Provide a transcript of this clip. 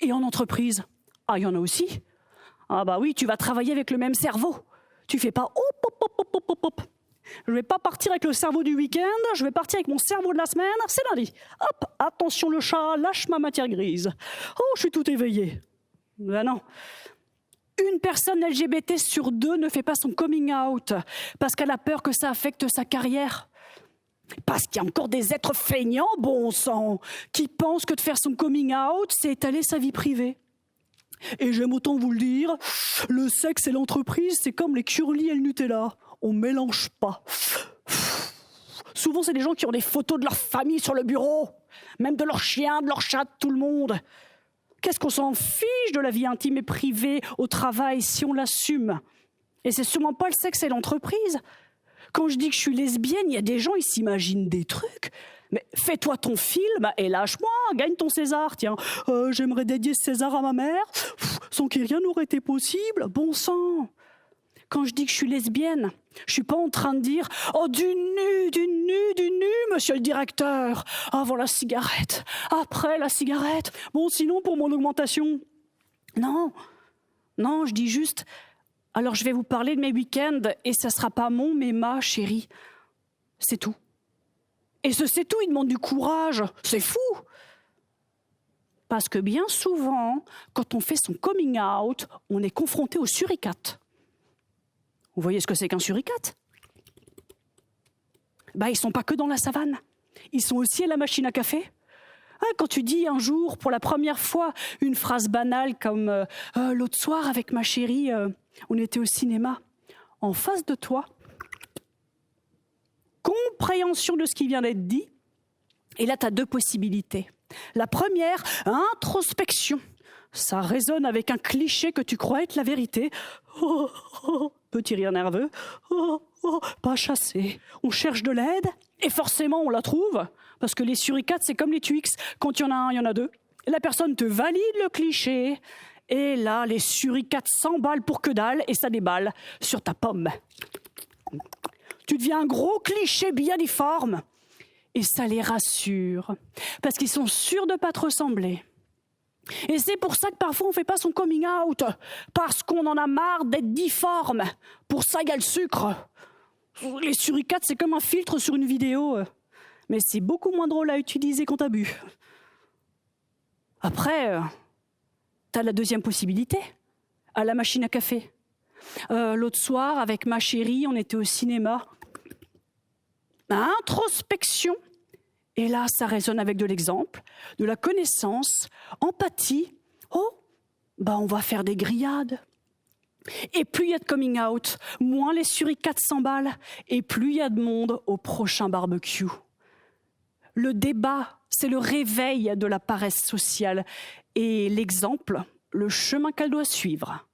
Et en entreprise, ah, il y en a aussi. Ah bah oui, tu vas travailler avec le même cerveau. Tu fais pas hop, hop, hop, hop, hop, hop, hop. Je vais pas partir avec le cerveau du week-end, je vais partir avec mon cerveau de la semaine, c'est lundi. Hop, attention le chat, lâche ma matière grise. Oh, je suis tout éveillé. Ben non. Une personne LGBT sur 2 ne fait pas son coming out parce qu'elle a peur que ça affecte sa carrière. Parce qu'il y a encore des êtres feignants, bon sang, qui pensent que de faire son coming out, c'est étaler sa vie privée. Et j'aime autant vous le dire, le sexe et l'entreprise, c'est comme les curlis et le Nutella. On mélange pas. Souvent, c'est des gens qui ont des photos de leur famille sur le bureau, même de leur chien, de leur chat, de tout le monde. Qu'est-ce qu'on s'en fiche de la vie intime et privée au travail si on l'assume? Et c'est sûrement pas le sexe et l'entreprise. Quand je dis que je suis lesbienne, il y a des gens, ils s'imaginent des trucs. Mais fais-toi ton film et lâche-moi, gagne ton César. Tiens, j'aimerais dédier ce César à ma mère, sans qui rien n'aurait été possible. Bon sang. Quand je dis que je suis lesbienne, je suis pas en train de dire « Oh, du nu, monsieur le directeur !» Avant la cigarette, après la cigarette. Bon, sinon, pour mon augmentation. Non, je dis juste « Alors, je vais vous parler de mes week-ends et ça sera pas mon, mais ma chérie. » C'est tout. Et ce c'est tout, il demande du courage. C'est fou. Parce que bien souvent, quand on fait son coming out, on est confronté au suricate. Vous voyez ce que c'est qu'un suricate? Bah, ils sont pas que dans la savane. Ils sont aussi à la machine à café. Quand tu dis un jour, pour la première fois, une phrase banale comme l'autre soir avec ma chérie, on était au cinéma. En face de toi, compréhension de ce qui vient d'être dit. Et là, tu as 2 possibilités. La première, introspection. Ça résonne avec un cliché que tu crois être la vérité. Oh, oh, petit rire nerveux. Oh, oh, pas chassé. On cherche de l'aide et forcément on la trouve. Parce que les suricates, c'est comme les Twix. Quand il y en a un, il y en a 2. La personne te valide le cliché. Et là, les suricates s'emballent pour que dalle et ça déballe sur ta pomme. Tu deviens un gros cliché bien difforme. Et ça les rassure. Parce qu'ils sont sûrs de ne pas te ressembler. Et c'est pour ça que parfois on ne fait pas son coming out, parce qu'on en a marre d'être difforme. Pour ça, il y a le sucre. Les suricates, c'est comme un filtre sur une vidéo, mais c'est beaucoup moins drôle à utiliser quand t'as bu. Après, t'as la deuxième possibilité, à la machine à café. L'autre soir, avec ma chérie, on était au cinéma. Introspection. Et là, ça résonne avec de l'exemple, de la connaissance, empathie. Oh, on va faire des grillades. Et plus il y a de coming out, moins les suricates s'emballent, et plus il y a de monde au prochain barbecue. Le débat, c'est le réveil de la paresse sociale, et l'exemple, le chemin qu'elle doit suivre.